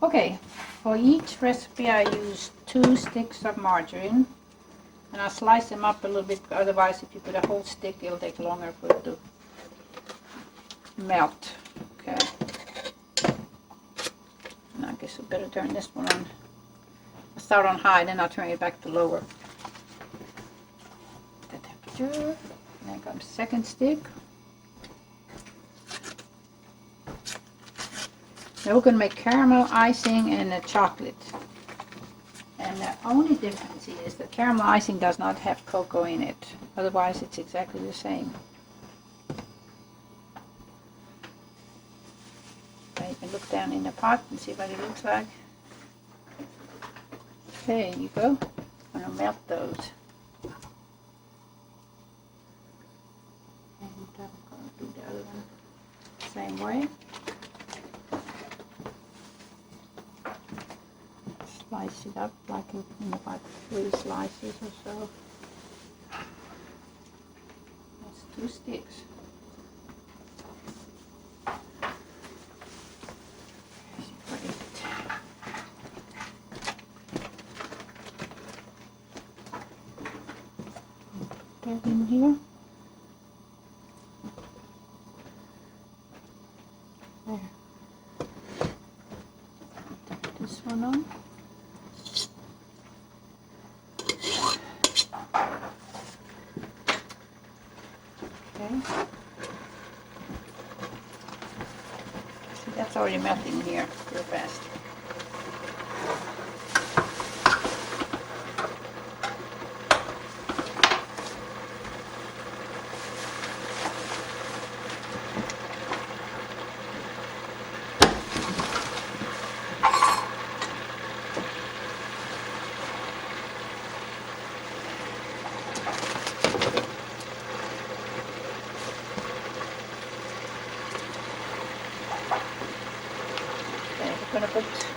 Okay, for each recipe I use 2 sticks of margarine, and I slice them up a little bit, otherwise if you put a whole stick it'll take longer for it to melt. Okay, and I guess I better turn this one on. I'll start on high, then I'll turn it back to lower. The temperature. Then comes second stick. Now we're going to make caramel icing and a chocolate. And the only difference is that caramel icing does not have cocoa in it. Otherwise it's exactly the same. So you can look down in the pot and see what it looks like. There you go. I'm going to melt those. And I'm going to do the other one the same way. Slice it up like in about 3 slices or so. That's 2 sticks. Put that in here. There. Put this one on. Okay. See, that's already melting here real fast.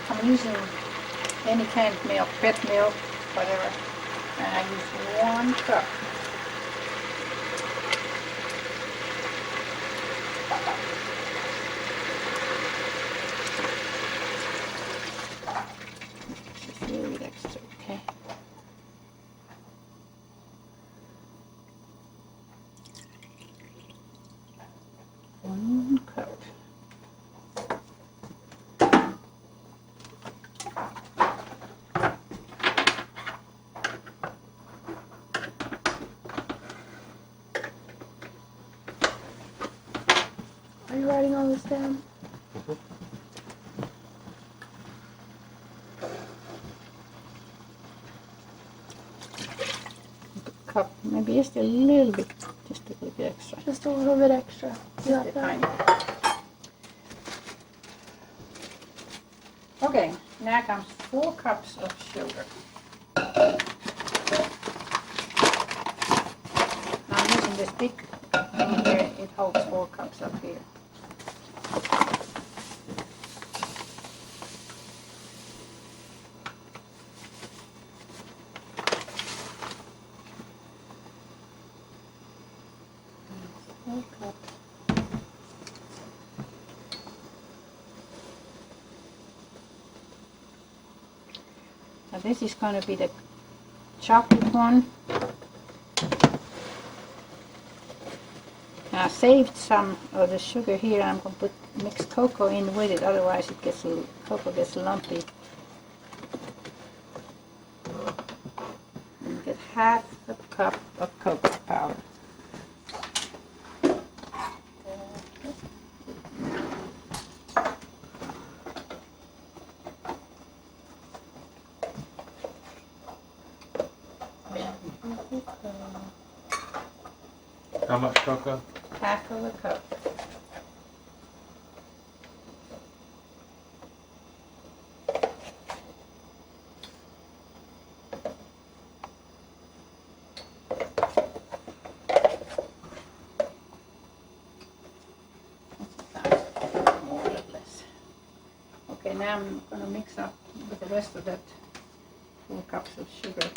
I'm using any kind of milk, pet milk, whatever, and I use 1 cup. Just a little bit extra, okay. One cup. Are you writing all this down? Cup, maybe just a little bit extra. Just a little bit extra. You got Just a that? tiny. Okay, now comes 4 cups of sugar. Now I'm using this big thing here, it holds 4 cups up here. Now this is going to be the chocolate one. And I saved some of the sugar here. I'm going to put mixed cocoa in with it, otherwise it gets cocoa gets lumpy. And get half a cup of cocoa powder. How much cocoa? Half of a cup. More or less. Okay, now I'm going to mix up with the rest of that 4 cups of sugar.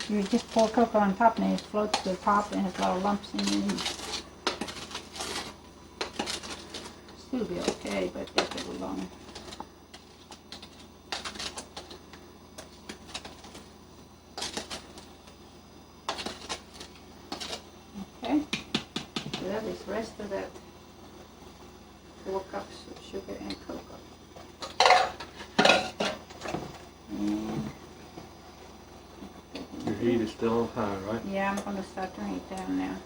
You just pour cocoa on top and it floats to the top and has a lot of lumps in it. Still be okay, but take a little longer. Okay, so that is the rest of that 4 cups of sugar and cocoa. And Your heat is still on high, right? yeah, I'm going to start turning it down now.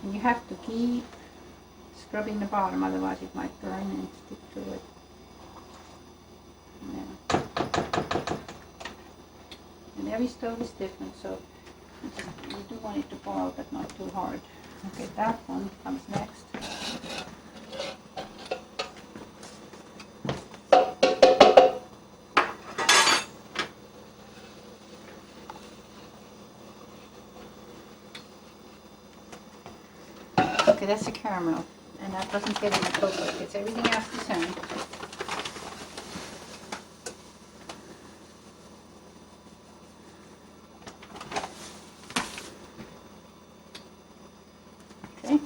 And you have to keep scrubbing the bottom, otherwise it might burn and stick to it. Now. And every stove is different, so you do want it to boil, but not too hard. Okay, that one comes next. Okay, that's the caramel, and that doesn't get in the cocoa. It gets everything else the same. Okay.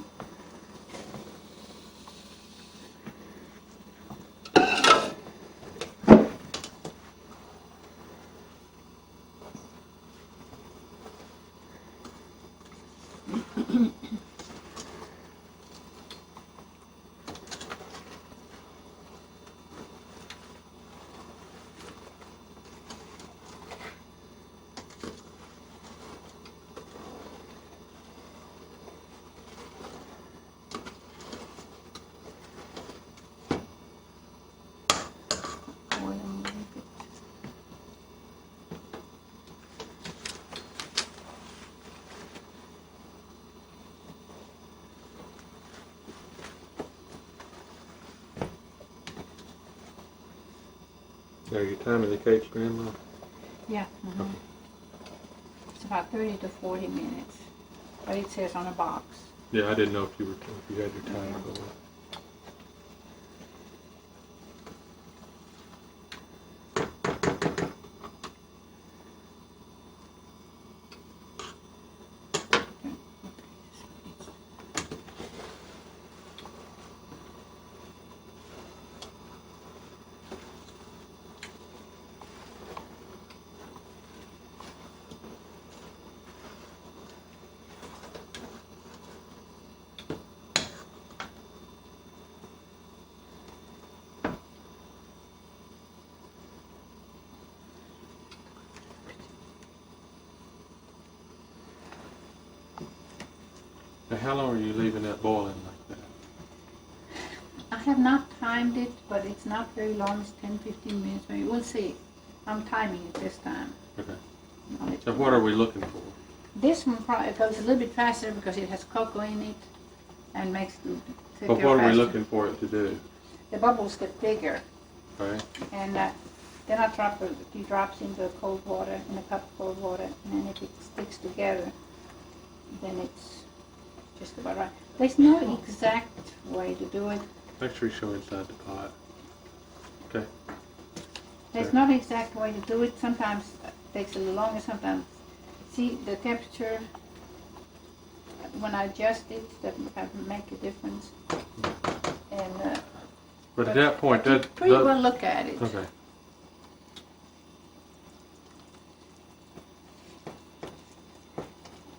Boil them a little bit. Are you timing the cakes, Grandma? Yeah. It's about 30 to 40 minutes, but it says on a box. Yeah, I didn't know if you had your timer going. Now, how long are you leaving that boiling like that? I have not timed it, but it's not very long. It's 10-15 minutes. Maybe. We'll see. I'm timing it this time. Okay. I'll let So you what know. are we looking for? This one probably goes a little bit faster because it has cocoa in it and makes it thicker But what are we faster. looking for it to do? The bubbles get bigger, Right? and then I drop a few drops into cold water, in a cup of cold water, and then if it sticks together, then it's just about right. There's no exact way to do it. Make sure you show inside the pot. Okay. There's Okay. not an exact way to do it. Sometimes it takes a little longer, sometimes. See, the temperature, when I adjust it, that make a difference. And But at that point, you that pretty well look at it. okay.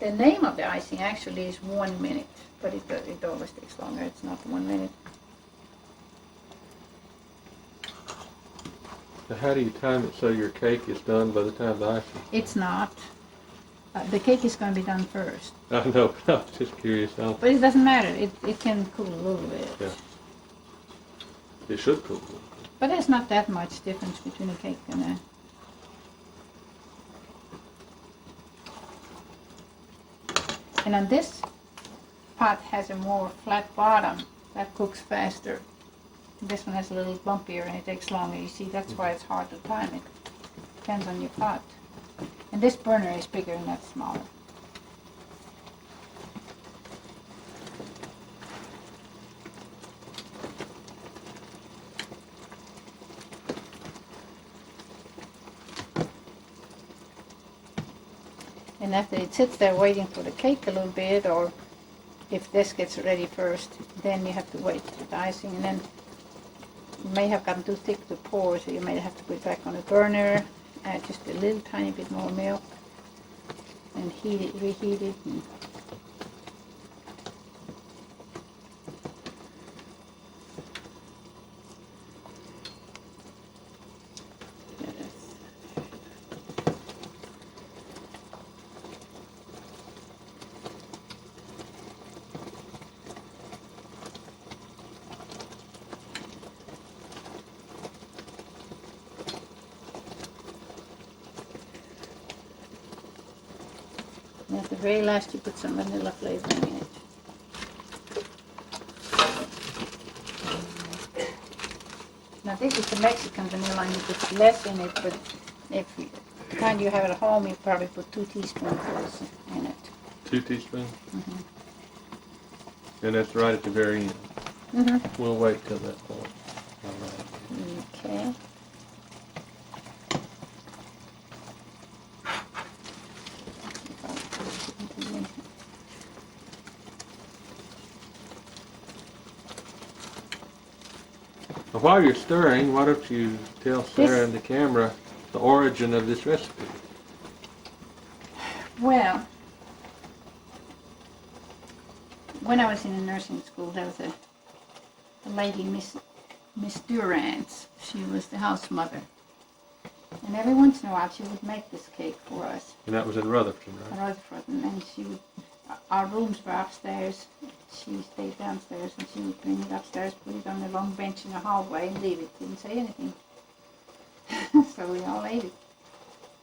The name of the icing actually is 1 minute, but it always takes longer. It's not 1 minute. So how do you time it so your cake is done by the time the icing? It's not. The cake is going to be done first. I know. I was just curious. But it doesn't matter. It can cool a little bit. Yeah. It should cool. But there's not that much difference between a cake and a... And on this pot has a more flat bottom. That cooks faster. This one has a little bumpier and it takes longer. You see, that's why it's hard to time it. Depends on your pot. And this burner is bigger and that's smaller. And after it sits there waiting for the cake a little bit, or if this gets ready first, then you have to wait for the icing. And then you may have gotten too thick to pour, so you may have to put it back on the burner, add just a little tiny bit more milk, and heat it, reheat it. And And at the very last, you put some vanilla flavoring in it. Now this is the Mexican vanilla, and you put less in it, but if you, the kind you have at home, you probably put 2 teaspoonfuls in it. 2 teaspoons? Mm-hmm. And that's right at the very end. Mm-hmm. We'll wait till that point. All right. Okay. Now, while you're stirring, why don't you tell Sarah and the camera the origin of this recipe? Well, when I was in a nursing school, there was a lady, Miss Durant. She was the house mother. And every once in a while, she would make this cake for us. And that was in Rutherford, right? Rutherford, and she would, our rooms were upstairs. She stayed downstairs, and she would bring it upstairs, put it on the long bench in the hallway, and leave it. Didn't say anything. So we all ate it.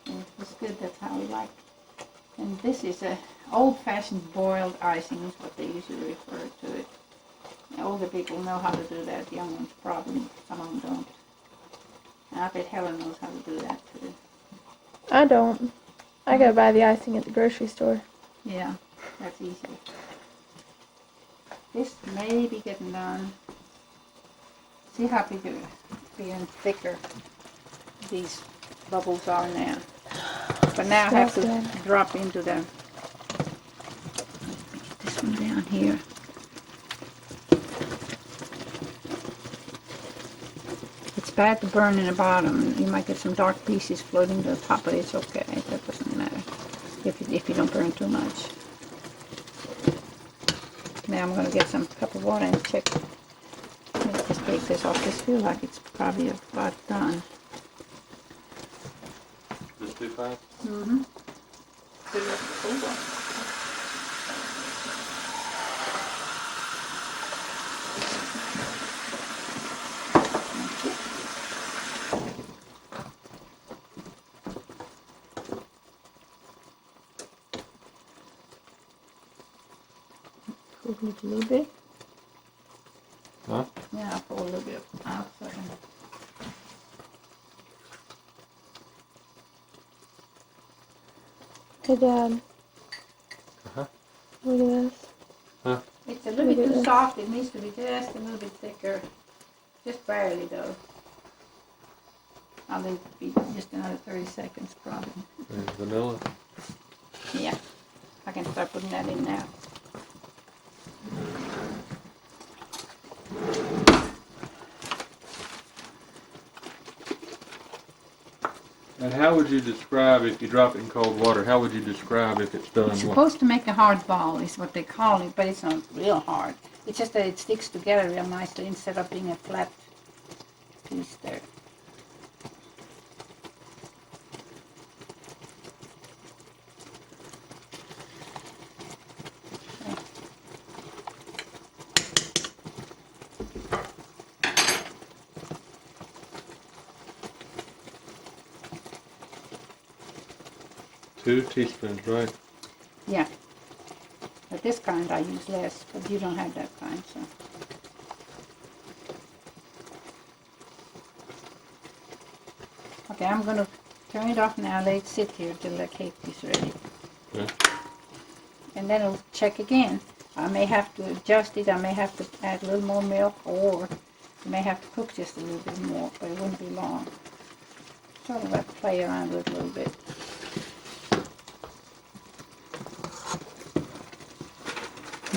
And it was good. That's how we liked it. And this is a old-fashioned boiled icing, is what they usually refer to it. The older people know how to do that. Young ones probably, some of them don't. And I bet Helen knows how to do that too. I don't. I gotta buy the icing at the grocery store. Yeah, that's easy. This may be getting done. See how bigger and thicker these bubbles are now. But now I have to drop into them. Let me get this one down here. It's bad to burn in the bottom. You might get some dark pieces floating to the top, but it's okay. That doesn't matter if you don't burn too much. Now I'm going to get some cup of water and check. Let's just take this off. This feels like it's probably about done. Just too fast? Mm-hmm. Cool it a little bit. Huh? Yeah, I'll pour a little bit out so I can. Hey, Dad. Uh-huh. Look at this. Huh? It's a little bit too soft. It needs to be just a little bit thicker. Just barely, though. I'll leave it be just another 30 seconds, probably. And vanilla. Yeah. I can start putting that in now. And how would you describe, if you drop it in cold water, how would you describe if it's done? It's supposed to make a hard ball, is what they call it, but it's not real hard. It's just that it sticks together real nicely instead of being a flat piece there. Two teaspoons, right? Yeah. But this kind I use less, but you don't have that kind, so. Okay, I'm going to turn it off now, let it sit here till the cake is ready. Okay. And then I'll check again. I may have to adjust it, I may have to add a little more milk, or you may have to cook just a little bit more, but it wouldn't be long. Sort of like play around with it a little bit.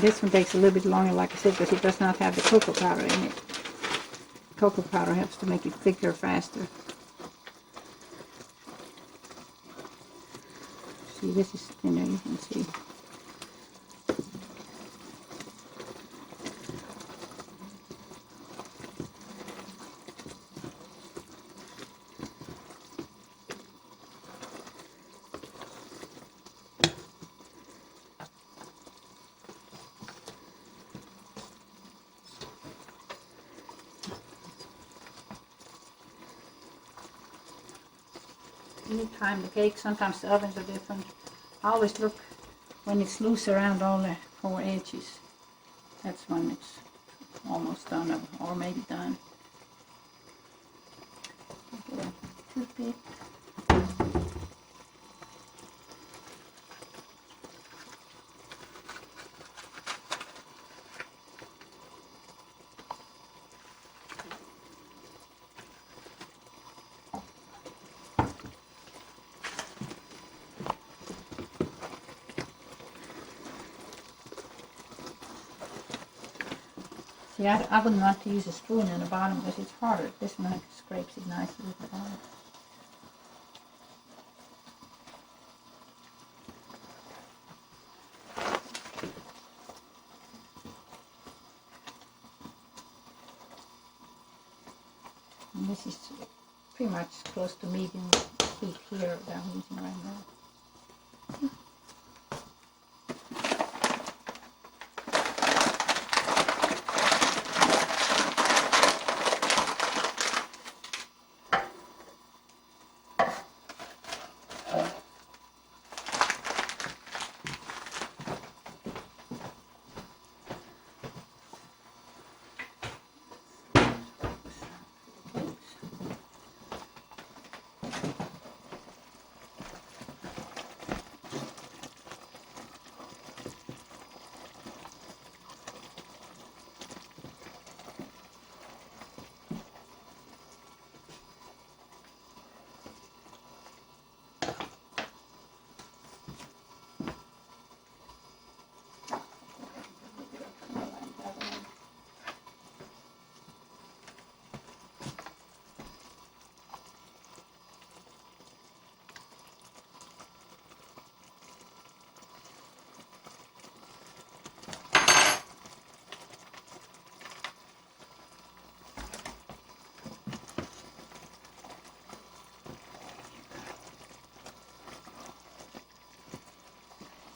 This one takes a little bit longer, like I said, because it does not have the cocoa powder in it. Cocoa powder helps to make it thicker faster. See, this is thinner, you can see. You time the cake, sometimes the ovens are different. I always look when it's loose around all the 4 edges. That's when it's almost done or maybe done. Get a toothpick. See, I wouldn't like to use a spoon in the bottom because it's harder. This one scrapes it nicely with the bottom. And this is pretty much close to medium heat here that I'm using right now.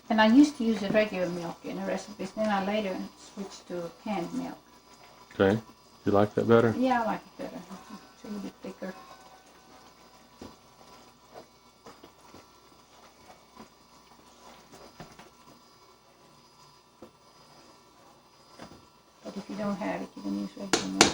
And I used to use the regular milk in the recipes, then I later switched to canned milk. Okay. You like that better? Yeah, I like it better. It's a little bit thicker. But if you don't have it, you can use regular milk.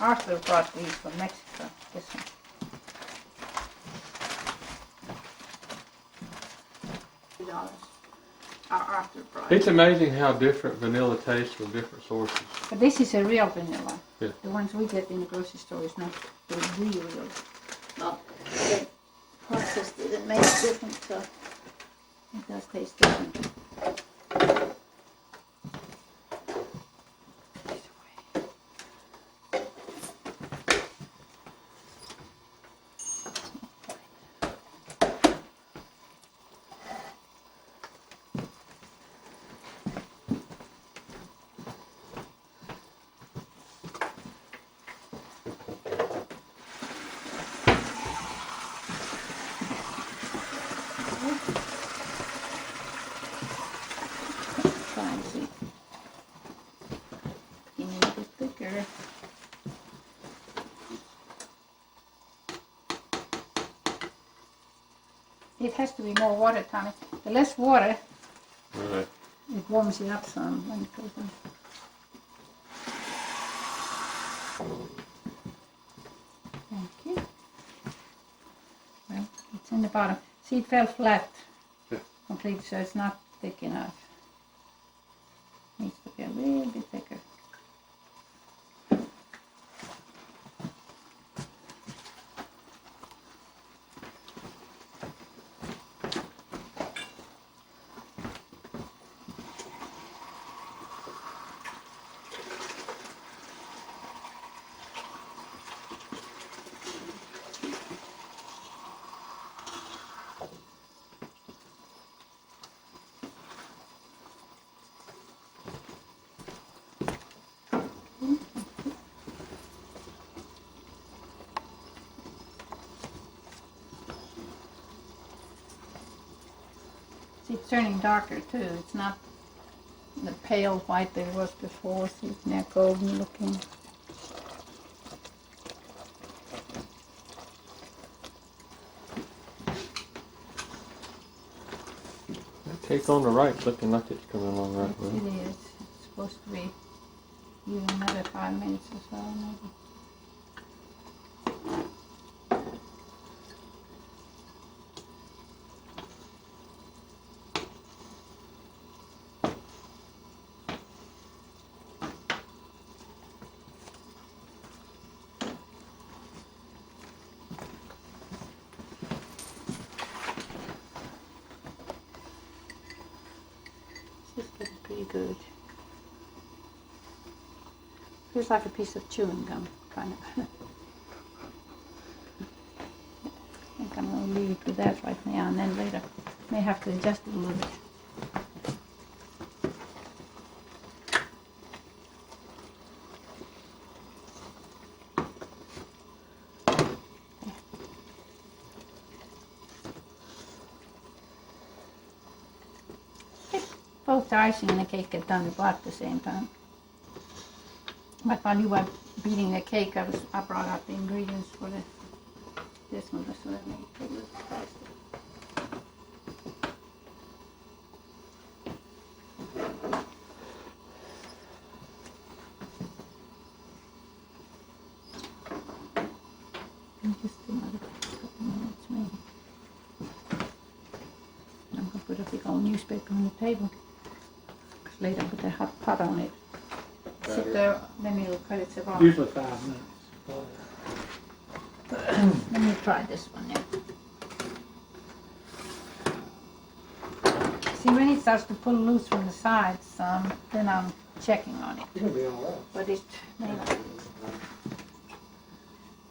Arthur brought these from Mexico, this one. $2. Arthur brought It's amazing how different vanilla tastes from different sources. But this is a real vanilla. Yeah. The ones we get in the grocery store is not the real. Not the process didn't make it different, so it does taste different. Try and see. Getting a little thicker. It has to be more water, Tommy. The less water, Right. it warms it up some when it goes on. Thank you. Well, it's in the bottom. See, it fell flat completely, so it's not thick enough. Needs to be a little bit thicker. See, it's turning darker too. It's not the pale white that it was before. See, it's now golden looking. That cake on the right's looking like it's coming along right Yes, way. it is. It's supposed to be even another 5 minutes or so, maybe. This is getting pretty good. Feels like a piece of chewing gum, kind of. I think I'm going to leave it with that right now, and then later may have to adjust it a little bit. Both the icing and the cake get done about the same time. But while you were beating the cake, I brought out the ingredients for this one, so that made it a little faster. Just another couple minutes maybe. I'm gonna put a big old newspaper on the table. Because later I'll put the hot pot on it. Sit there, then it'll cut itself off. Usually 5 minutes. Let me try this one now. See, when it starts to pull loose from the sides some, then I'm checking on it. It'll be all right. But it may not.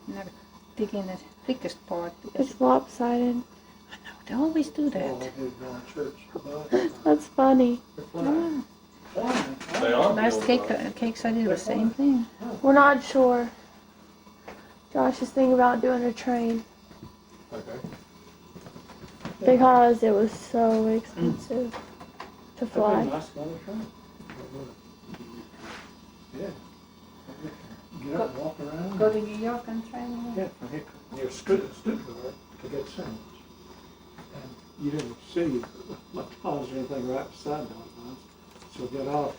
Never dig in the thickest part. Because It's lopsided. I know, they always do All that. I do going to church. But That's funny. they're flying. Flying. They are. Last cakes I did the same thing. We're not sure. Josh is thinking about doing a train Okay. because it was so expensive to That'd fly. be nice to go on the train. Yeah. Get up and walk around. Go to New York and try it. Yeah, from here, near Stuttgart to get sandwich. And you didn't see McDonald's or anything right beside McDonald's. So get off.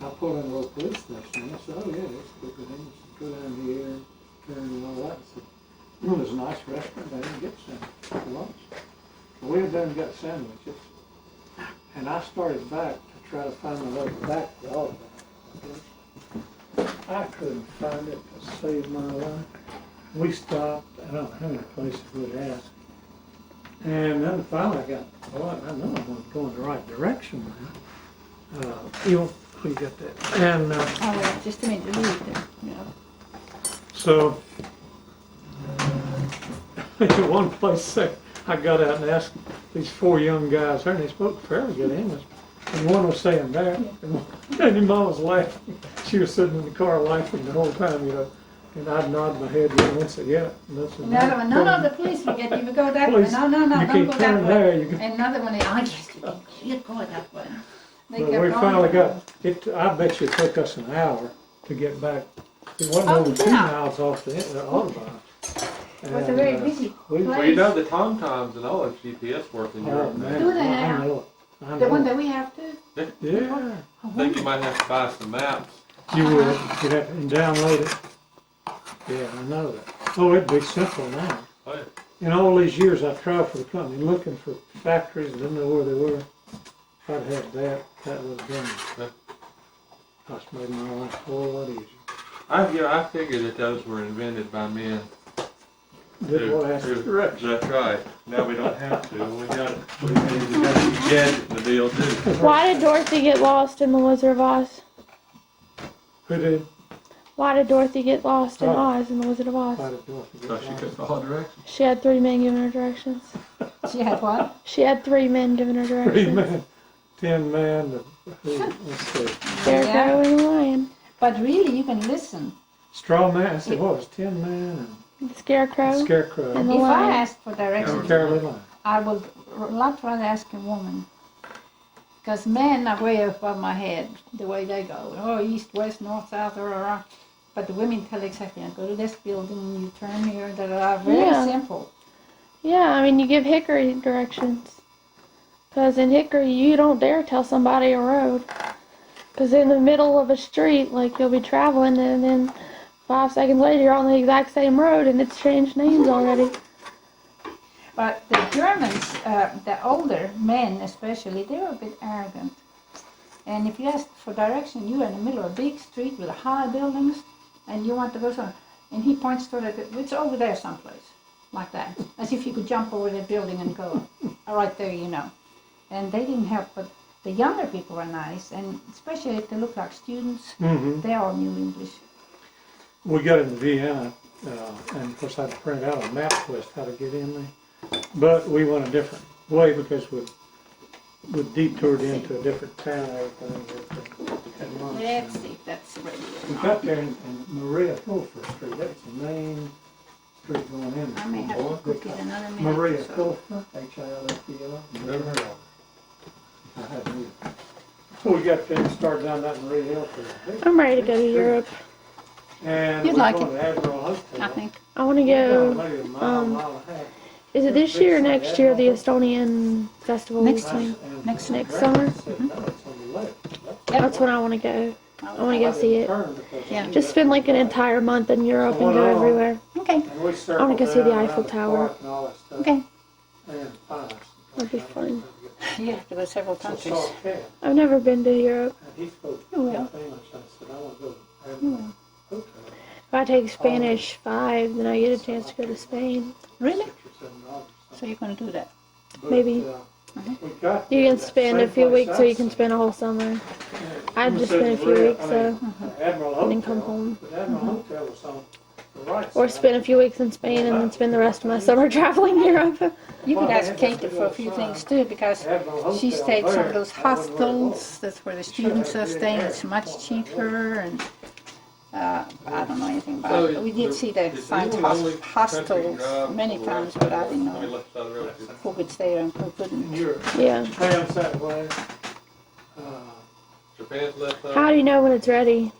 I pulled in a little police station and I said, oh yeah, it's good things. Go down here, turn and all that. I said, there's a nice restaurant there and get sandwich for lunch. So we went down and got sandwiches. And I started back to try to find my way back to all of that. I couldn't find it to save my life. We stopped, I don't know how many places we'd asked. And then finally I got, oh, I know I'm going the right direction now. We got that. And Oh, wait, just a minute, leave it there. Yeah. so, at one place, I got out and asked these 4 young guys, and they spoke fairly good English. And one was saying that, and Mom was laughing. She was sitting in the car laughing the whole time, you know. And I'd nod my head, and said, yeah. Another one, no, the police will get you, we go that way. Police, No, you don't can't go turn that there, way. you can- Another one, I guess you go that way. They But kept we going. finally got, I bet you it took us an hour to get back. It wasn't Oh, over 2 yeah. miles off the Autobahn. It was a very busy we- Well, you know the TomToms and all that GPS work in Oh, Europe now. man, Do they I now? know it. I The know one it. that we have too. Yeah, I think you might have to buy some maps. you would, you'd have to download it. Yeah, I know that. Oh, it'd be simple now. Oh, yeah. In all these years I've traveled for the company looking for factories, didn't know where they were. If I'd had that would have been, that's made my life a whole lot easier. I figured that those were invented by men. Did what asked direction. That's right. Now we don't have to. We got a gadget in the deal too. Why did Dorothy get lost in the Wizard of Oz? Who did? Why did Dorothy get lost in Oh. Oz in the Wizard of Oz? Why did Dorothy get Because she lost? couldn't follow directions. She had 3 men giving her directions. She had what? She had 3 men giving her directions. 3 men, 10 men, let's see. Scarecrow Yeah. and a lion. But really, you can listen. Straw man, I said, what was 10 men The Scarecrow. and Scarecrow. And the If I lion. asked for directions, Carolyn Line. I would a lot rather ask a woman. Because men are way above my head, the way they go. Oh, east, west, north, south, or. But the women tell exactly, go to this building, you turn here, da da da. Very Yeah. simple. Yeah, I mean, you give Hickory directions. Because in Hickory, you don't dare tell somebody a road. Because in the middle of a street, like, you'll be traveling, and then 5 seconds later, you're on the exact same road, and it's changed names already. But the Germans, the older men especially, they were a bit arrogant. And if you ask for direction, you're in the middle of a big street with high buildings, and you want to go somewhere. And he points to it, it's over there someplace, like that. As if you could jump over the building and go, right there, you know. And they didn't help, but the younger people were nice, and especially if they look like students, they all knew English. We got into Vienna, and of course I had to print out a map twist how to get in there. But we went a different way because we detoured into a different town and everything. Had lunch. Let's see if that's ready. We got there in Maria Pulfer Street. That's the main street going in. I may have to cook it another minute. Maria or so. Pulfer, Hilfel. Never heard of it. I hadn't either. So we got finished, started down that Maria Hill Street. I'm ready to go to Europe. And You'd we're like going it. to Admiral Hotel. I think. I want to We're go. going maybe a mile, mile and a half. Is it this year or next year, the Estonian festival? Next thing? And Next Next summer? said, no, it's on the left. That's when I want to go. I want to go see it. Yeah. Just spend like an entire month in Europe and go everywhere. Okay, I wanna go see the Eiffel Tower. okay. That'd be fun. You have to go several countries. I've never been to Europe. You will. If I take Spanish 5, then I get a chance to go to Spain. Really? So you're going to do that? Maybe. You can spend a few weeks or you can spend a whole summer. I'd just spend a few weeks so, and then come home. Or spend a few weeks in Spain and then spend the rest of my summer traveling Europe. You could ask Kate for a few things too, because she stayed some of those hostels. That's where the students are staying. It's much cheaper, and I don't know anything about it. We did see the science hostels many times, but I didn't know who could stay there and who couldn't. Yeah. Japan's left side. How do you know when it's ready?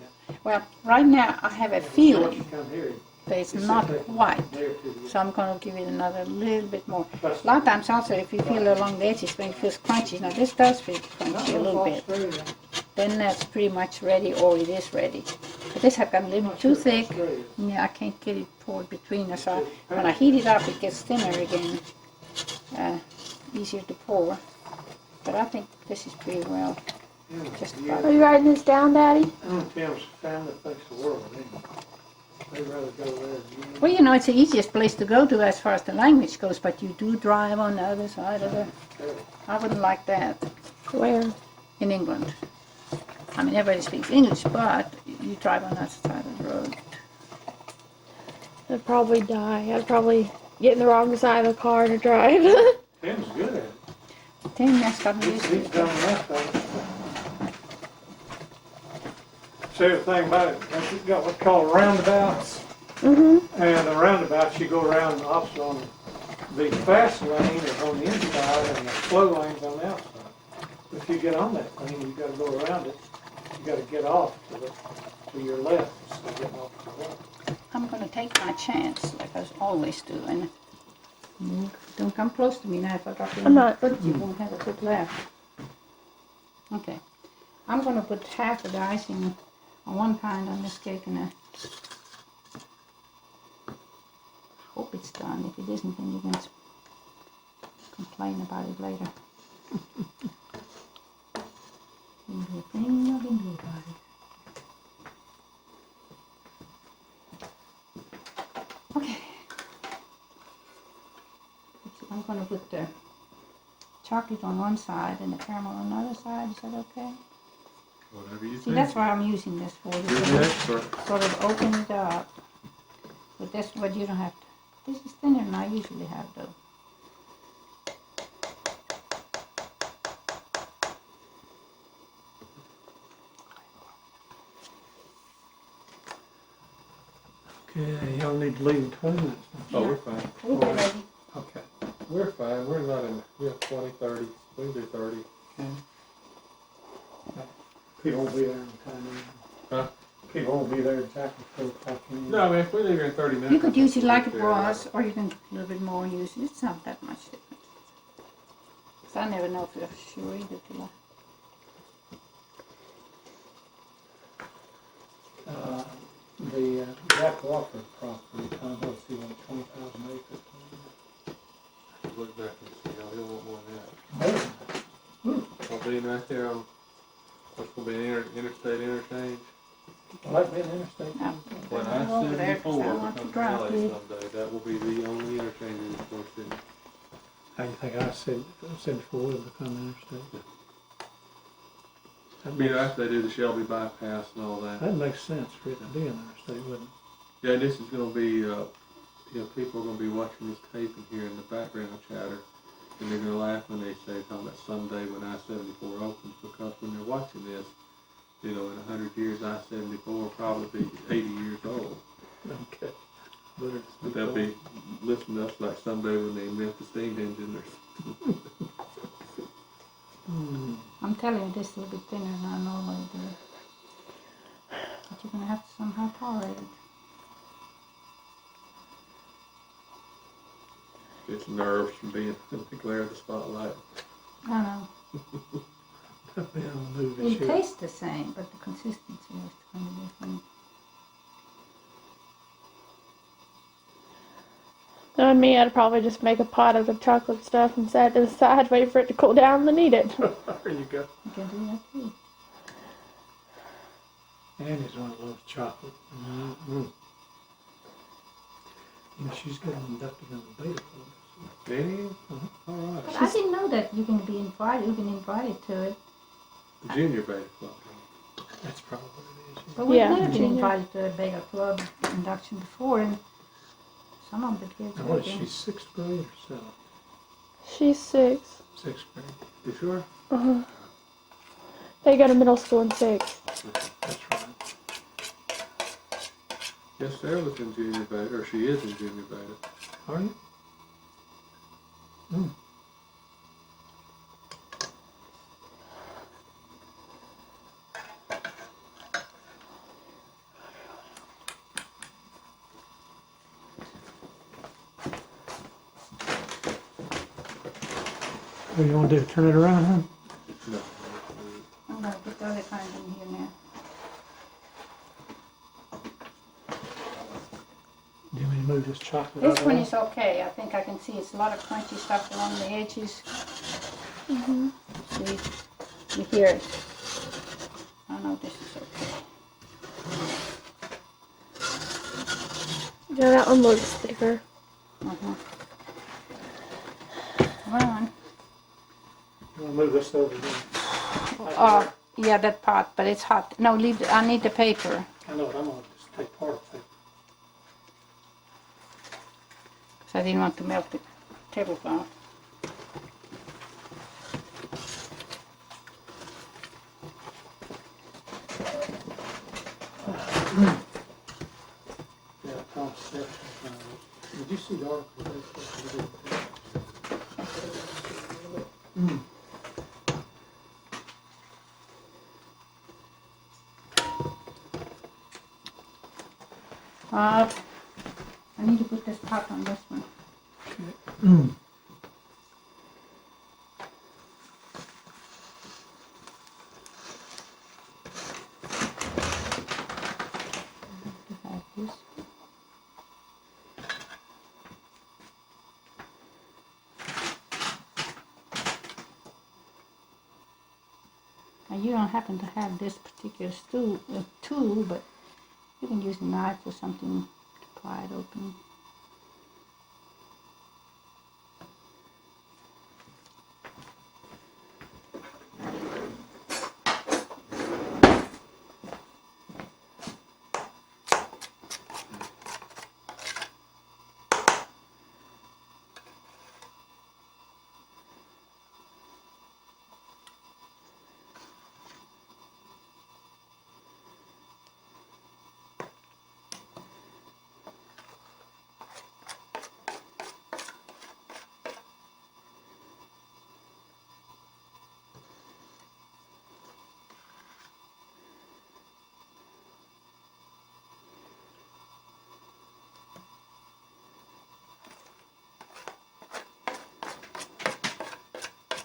Well, right now I have a feeling that it's not quite, so I'm going to give it another little bit more. A lot of times also, if you feel along the edges, when it feels crunchy, now this does feel crunchy a little bit, then that's pretty much ready, or it is ready. But this has gotten a little bit too thick, yeah, I can't get it poured between us. So when I heat it up, it gets thinner again, easier to pour. But I think this is pretty well. Just about. Are you writing this down, Daddy? Tim's family thinks the world of him. They'd rather go there. Well, you know, it's the easiest place to go to as far as the language goes, but you do drive on the other side of the... I wouldn't like that Where? in England. I mean, everybody speaks English, but you drive on that side of the road. I'd probably die. I'd probably get in the wrong side of the car to drive. Tim's good at it. Tim has gotten used to He's it. done enough of it. See, the thing about it, you've got what's called roundabouts. Mm-hmm. And the roundabouts, you go around the opposite on the fast lane is on the inside and the slow lane's on the outside. If you get on that lane, you gotta go around it. You gotta get off to your left instead of getting off to the right. I'm going to take my chance, like I always do, and don't come close to me now. If I drop you I'm not. foot, you won't have a foot left. Okay. I'm going to put half of the icing on one kind on this cake, and I hope hope it's done. If it isn't, then you can complain about it later. Didn't do a thing, nothing to do about it. Okay. I'm gonna put the chocolate on one side and the caramel on the other side. Is that okay? Whatever you See, think. that's what I'm using this for. You're the expert. Sort of open it up. But that's what you don't have to. This is thinner than I usually have, though. Okay, y'all need to leave in 20 minutes. Oh, we're fine. We'll be ready. Okay. We're fine. We're not in. We have 20, 30. We can do 30. Okay. People won't be there in time. Huh? People won't be there exactly 4 o'clock. No, I mean, if we leave here in 30 minutes. You could use it like it we'll be was, or you can a little bit more use it. It's not that much difference. Because I never know for sure either till The Jack Walker property, I'm going to see like 20,000 acres. Look back and see. Oh, he'll want more than that. Oh, I'll be right there on what's going to be interstate interchange. well, that'd be an interstate. When I'll go over there 'cause I I-74 want to becomes drive LA it. someday, that will be the only interchange in the Fort City. How do you think I said before will become interstate? I mean, after they do the Shelby bypass and all that. That makes sense for it to be an interstate, wouldn't it? Yeah, this is going to be, people are going to be watching this tape and hearing the background chatter, and they're going to laugh when they say, talking about someday when I-74 opens, because when they're watching this, in 100 years, I-74 will probably be 80 years old. Okay. But they'll be listening to us like someday when they invent the steam engine or something. I'm telling you, this is a little bit thinner than I normally do. But you're going to have to somehow tolerate it. It's nerves from being in the glare of the spotlight. I know. That'd be on the movie It shoot. tastes the same, but the consistency is kind of different. Knowing me, I'd probably just make a pot of the chocolate stuff and set it to the side, wait for it to cool down, and then eat it. There you go. You can do that too. Annie's one that loves chocolate. Mm-hmm. You know, she's getting inducted in the beta club. Damn. All right. But I didn't know that you can be invited. You've been invited to it. The Junior Beta Club. That's probably what it is. But we've Yeah, never been junior. invited to a Beta Club induction before, and some of the kids Now, have what is been. she, 6th grade or 7th? She's 6. 6th grade. You sure? Uh-huh. They go to middle school in 6. That's right. Yes, Sarah was in Junior Beta, or she is in Junior Beta. Are you? Mm. What do you want to do? Turn it around, huh? No. I'm going to put the other kind in here now. Do you want me to move this chocolate This out one of is okay. I think I can see it's a lot of crunchy stuff along the edges. Mm-hmm. See, you hear it. I know this is okay. Yeah, that one looks thicker. Uh-huh. Come on. You want to move this over here? Oh, yeah, that pot, but it's hot. No, leave it. I need the paper. I know, but I'm going to just take part of it. So I didn't want to melt the tablecloth. Yeah, Tom said, did you see the article? I need to put this pot on this one. Now you don't happen to have this particular tool, but you can use a knife or something to pry it open.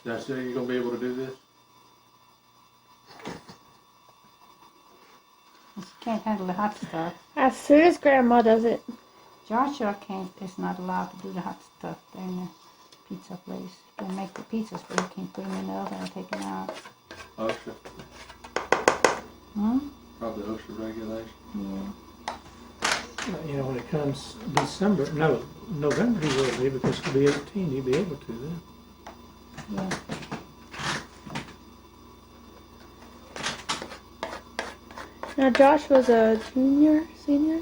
Now, so you gonna be able to do this? You can't handle the hot stuff. As soon as Grandma does it. Joshua is not allowed to do the hot stuff there in the pizza place. He can make the pizzas, but he can't put them in the oven and take them out. OSHA, Hmm? probably OSHA regulation. Yeah. You know, when it comes November he will be, because he'll be 18, he'll be able to then. Yeah. Now Josh was a senior? Junior?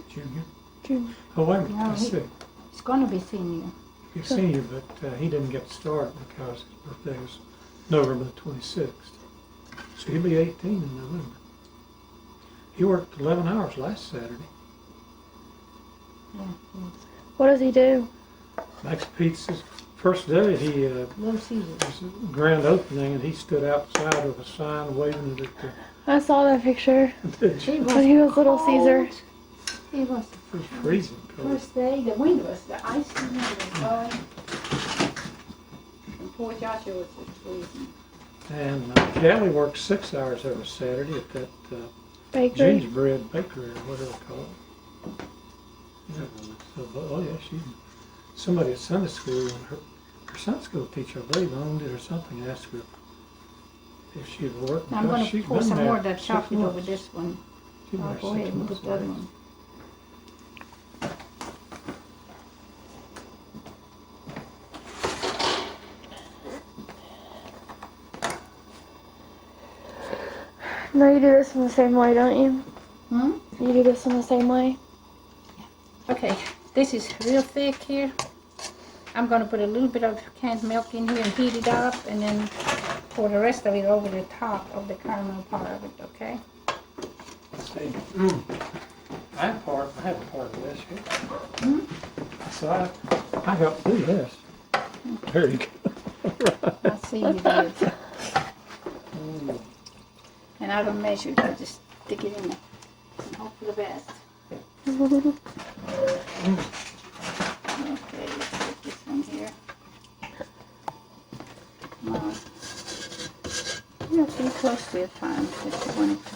Junior. Oh, wait a minute, No, let's see. He's going to be senior. He's a senior, but he didn't get to start because his birthday was November the 26th. So he'll be 18 in November. He worked 11 hours last Saturday. Yeah. What does he do? Makes pizzas. First day, he Little Caesar. it was a grand opening, and he stood outside with a sign waving it at I saw that picture the He when he was Little Caesar. He was It was freezing cold. first day. The wind was, the ice in there was blowing. And poor Joshua was just freezing. And Callie worked 6 hours every Saturday at that Bakery. gingerbread bakery or whatever they call it. Yeah. So, oh yeah, somebody at Sunday school, her Sunday school teacher, I believe, owned it or something, asked her if she'd worked. I'm because going to she'd pour been some there more of that 6 chocolate over months. this one. She'd been I'll there go 6 ahead and months put the other already. one. No, you do this in the same way, don't you? Hmm? You do this in the same way? Okay, this is real thick here. I'm going to put a little bit of canned milk in here and heat it up, and then pour the rest of it over the top of the caramel part of it, okay? See, I have part of this here. Hmm? So I helped do this. There you go. I see you did. And I don't measure it, I just stick it in there and hope for the best. Okay, let's put this one here. Come on. You have to be close to your time if you want it to.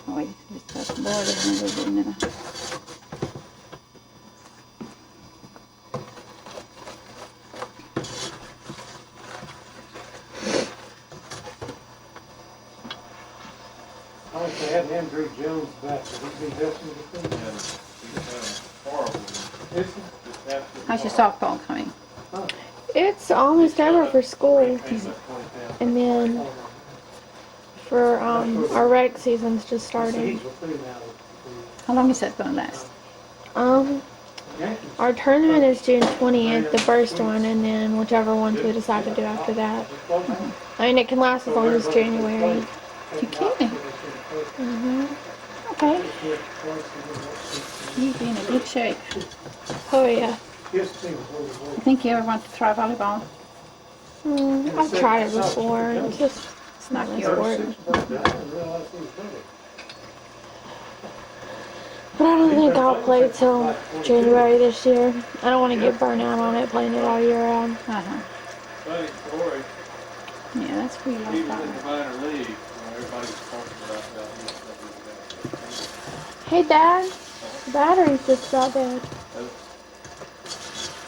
Oh, wait, let's just boil it a little bit now. I wish they had Andrew Jones back, he'd be helping with the thing. Horrible. Is he? How's your softball coming? It's almost over for school. And then for our rec season's just starting. How long is that going to last? Our tournament is June 20th, the first one, and then whichever ones we decide to do after that. I mean, it can last as long as January. You can. Okay. You'll be in a good shape. Oh yeah. You think you ever want to try volleyball? I've tried it before. It's not my yours. sport. But I don't think I'll play till January this year. I don't want to get burnt out on it, playing it all year round. Uh-huh. Funny story. Yeah, that's pretty He like was in the that. minor league, everybody was talking about how he was going Hey, Dad. The battery's just about dead.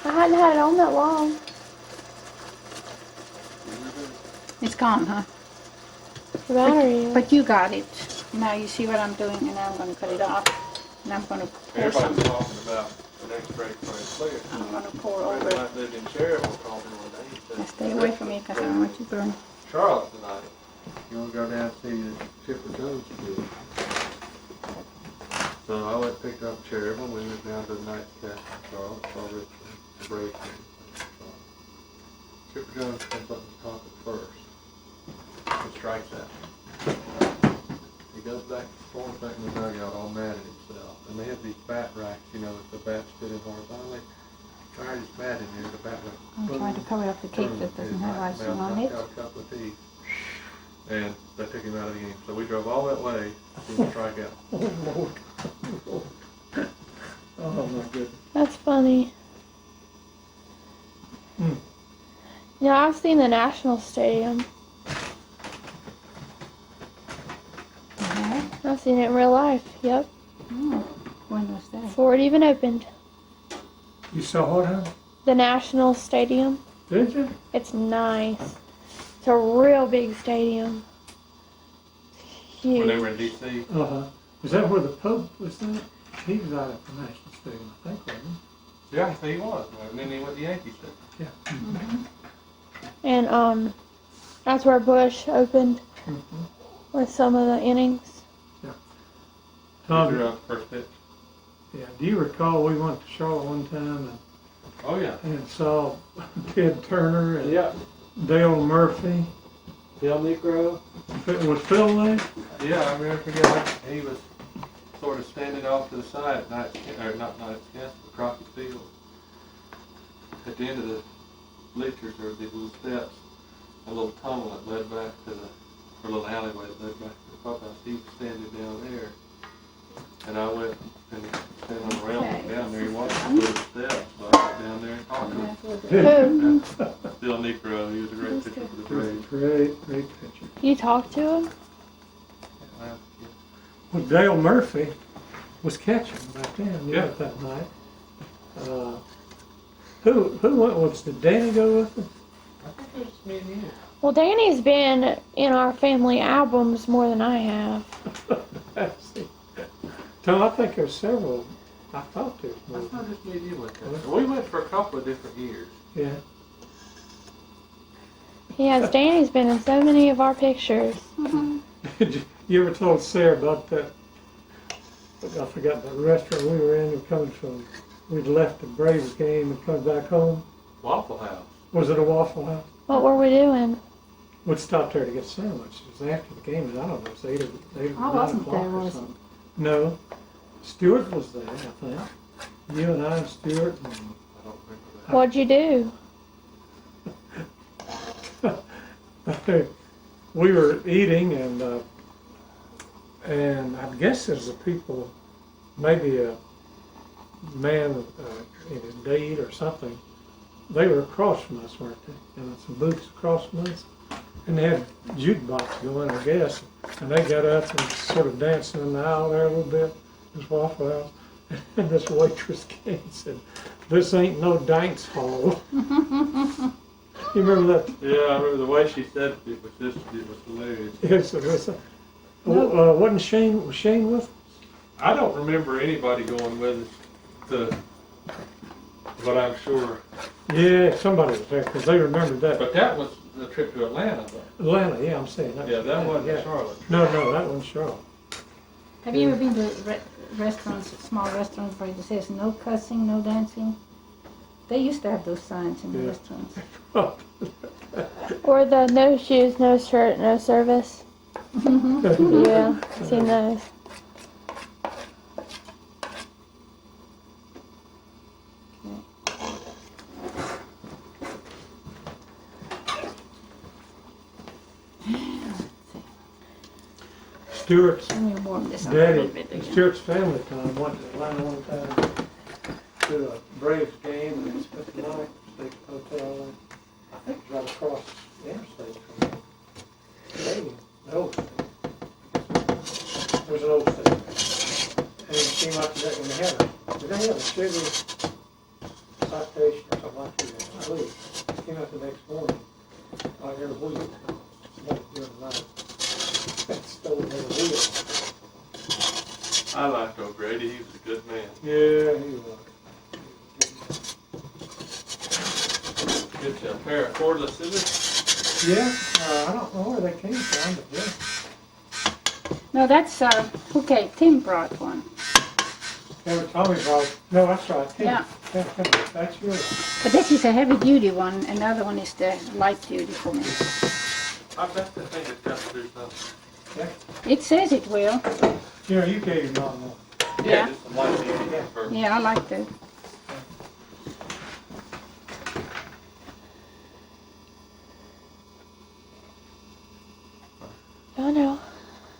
I hadn't had it on that long. It's gone, huh? The battery is. But you got it. Now you see what I'm doing, and now I'm going to cut it off. And I'm going to pour some. Everybody's talking about the next break for his players. I'm going to pour Friend over of it. mine lived in Cherryville called me one day. He said, Stay away from me because I don't want you to burn. Charlotte tonight. You want to go down and see the Chipper Jones kid? So I went and picked up Cherryville. We went down to the night cast in Charlotte, saw Richmond, the Braves game. So Chipper Jones comes up to talk at first. And strikes out. He goes back, falls back in the dugout all mad at himself. And they have these bat racks, you know, that the bats fit in horizontally. Tried his bat in there, the bat rack. I'm trying to cover up the cake that doesn't have icing on it. Got a couple of teeth. And they took him out of the game. So we drove all that way to see him strike out. Oh, Lord. Oh, my goodness. That's funny. Hmm. Yeah, I've seen the National Stadium. Yeah. I've seen it in real life. Yep. Oh, when was that? Before it even opened. You saw what, huh? The National Stadium. Did you? It's nice. It's a real big stadium. When they Huge. were in D.C. Uh-huh. Was that where the Pope was at? He was out at the National Stadium, I think, wasn't Yeah, I think he was. And then he went to Yankee Stadium. he? Yeah. Mm-hmm. And that's where Bush opened Mm-hmm. with some of the innings. These are first pitch. Yeah. Do you recall we went to Charlotte one time Oh, yeah. and saw Ted Turner and Yeah. Dale Murphy? Bill Negro. Was Phil there? Yeah, I remember forgetting. He was sort of standing off to the side at night, or not night, yes, Crockett Field. At the end of the bleachers, there were these little steps, a little tunnel that led back to the, or a little alleyway that led back to the clubhouse. He was standing down there. And I went and standing on the railing down there. He walked through the steps, so I got down there and talked to him. Who? Bill Negro, he was a great pitcher for the Braves. Great picture. You talked to him? Well, Dale Murphy was catching back then, Yeah. that night. Who went with us? Did Danny go with us? I think it was just me and you. Well, Danny's been in our family albums more than I have. Tom, I think there's several. I thought there I was more. thought just me and you went there. We went for a couple of different years. Yeah. Yes, Danny's been in so many of our pictures. You ever told Sarah about that? I forgot the restaurant we were in. We'd left the Braves game and come back home. Waffle House. Was it a Waffle House? What were we doing? We'd stop there to get sandwiches. It was after the game, and I don't know, it was 8 or I 9 wasn't o'clock there, or was something. No. Stuart was there, I think. You and I and Stuart. And I don't remember that. What'd you do? we were eating, and I guess there's a people, maybe a man in his date or something. They were across from us, weren't they? And some booths across from us, and they had jukebox going, I guess. And they got up and sort of dancing in the aisle there a little bit, this Waffle House. And this waitress came and said, "This ain't no dance hall." You remember that? Yeah, I remember the way she said it was hilarious. Yes, it was. Was Shane with us? I don't remember anybody going with us but I'm sure. Yeah, somebody was there, because they remembered that. But that was the trip to Atlanta, though. Atlanta, yeah, I'm saying. That Yeah, that wasn't yeah. Charlotte. No, that wasn't Charlotte. Have you ever been to restaurants, small restaurants where it says no cussing, no dancing? They used to have those signs in the Yeah. restaurants. Or the no shoes, no shirt, no service. Yeah, I've seen those. Stuart's Let me warm this up a little bit daddy, again. Stuart's family time went to Atlanta one time to a Braves game, and they spent the night, stayed at the hotel. I think it was right across the interstate from The old state. There was an old state. And it came out to that when did they have a sugar citation or something like that? I believe. Came out the next morning. I heard a wheel. Somebody during the night. Stole their wheel. I liked O'Grady, he was a good man. Yeah, he was. Get you a pair of cordless scissors. Yeah, I don't know where they came from, but yeah. No, that's, okay, Tim brought one. They were Tommy brought, no, that's right. Tim. Yeah. That's yours. But this is a heavy duty one, and the other one is the light duty for me. I bet the thing has got to do something. Yeah. It says it will. You know, you gave your mom one. Yeah. Just some light duty for Yeah, I like that. I know.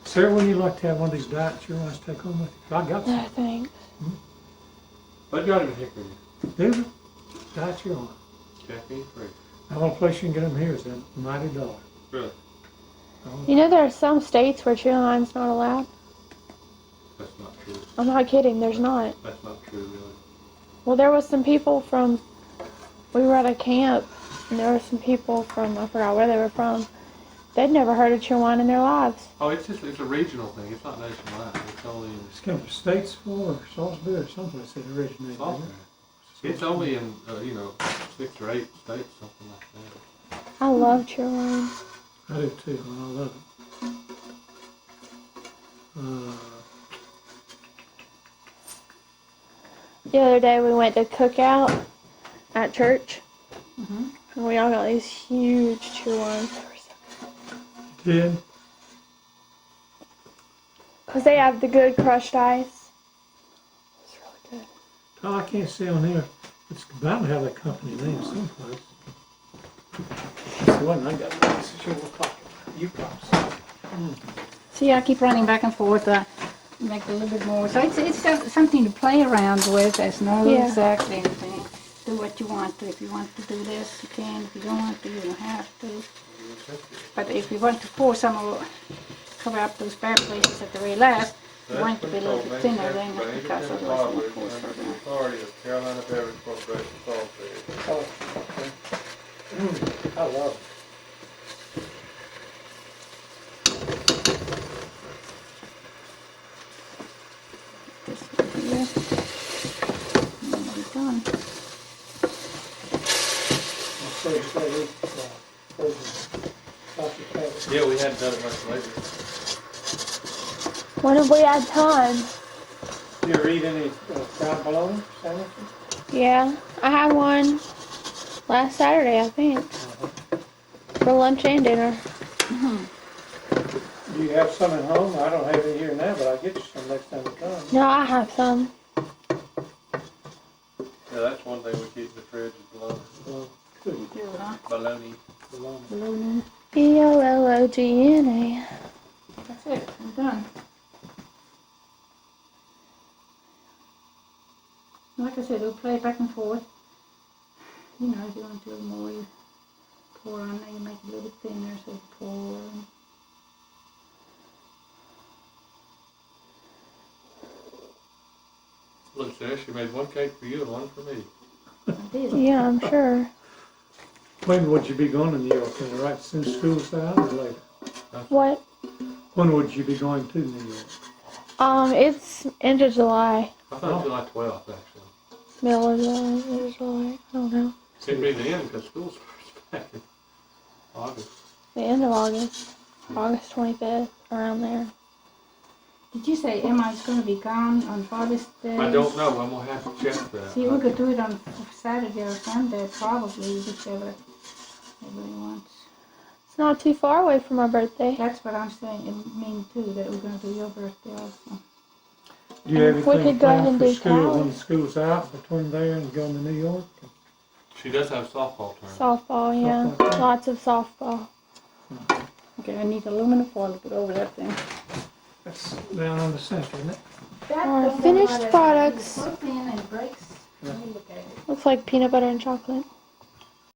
Sarah, wouldn't you like to have one of these diets you want to take home with you? I got No some. thanks. But you got him in Hickory. Do they? Diet you want. Caffeine free. The only place you can get them here is at Mighty Dollar. Really? You know there are some states where chewing lime's not allowed? That's not true. I'm not kidding, there's not. That's not true, really. Well, there was some people from, we were at a camp, and there were some people from, I forgot where they were from, they'd never heard of chewing wine in their lives. Oh, it's a regional thing. It's not nationwide. It's only in It's come from Statesville or Salisbury or someplace that originated there. Salisbury. It's only in, 6 or 8 states, something like that. I love chewing wine. I do too, and I love it. The other day we went to cookout at church, Mm-hmm. and we all got these huge chew wines. They were so good. Did? Because they have the good crushed ice. It's really good. Oh, I can't see on here. It's bound to have that company name someplace. That's the one I got. This is your pocket. You got some. See, I keep running back and forth, make it a little bit more. So it's something to play around with. There's no Yeah. exact anything. Do what you want to. If you want to do this, you can. If you don't want to, you don't have to. But if you want to pour some of, cover up those bad places at the very last, you want it to be a little bit thinner then, because otherwise it will pour further. Authority of Carolina Beverage Corporation, Salisbury. Oh, okay. I love it. This one here. And then we're done. Yeah, we hadn't done it much lately. When have we had time? Do you eat any fried bologna sandwiches? Yeah, I had one last Saturday, I think, for lunch and dinner. Do you have some at home? I don't have any here now, but I'll get you some next time you come. No, I have some. Yeah, that's one thing we keep in the fridge is bologna. Well, good. Do it, huh? Bologna. Bologna. Balloon. Bologna. That's it. I'm done. Like I said, we'll play it back and forth. You know, if you want to do more, you pour on there, you make it a little bit thinner, so you pour. Look, Sarah, she made one cake for you and one for me. And this. Yeah, I'm sure. When would you be going to New York? Right soon school's out or later? What? When would you be going to New York? It's end of July. I thought July 12th, actually. Middle of July, end of July. I don't know. Could be the end because school starts back in August. The end of August. August 25th, around there. Did you say Emma's going to be gone on Father's Day? I don't know. I'm going to have to check that. See, we could do it on Saturday or Sunday, probably, whichever everybody wants. It's not too far away from our birthday. That's what I'm saying. It means too that we're going to do your birthday also. Do you have And if we anything could go ahead planned and for do school Cali. when school's out between there and going to New York? She does have softball tournament. Softball, yeah. Softball. Lots of softball. Okay, I need aluminum foil to put over that thing. That's down on the center, isn't it? Our finished products. It breaks. Let me look at it. Looks like peanut butter and chocolate.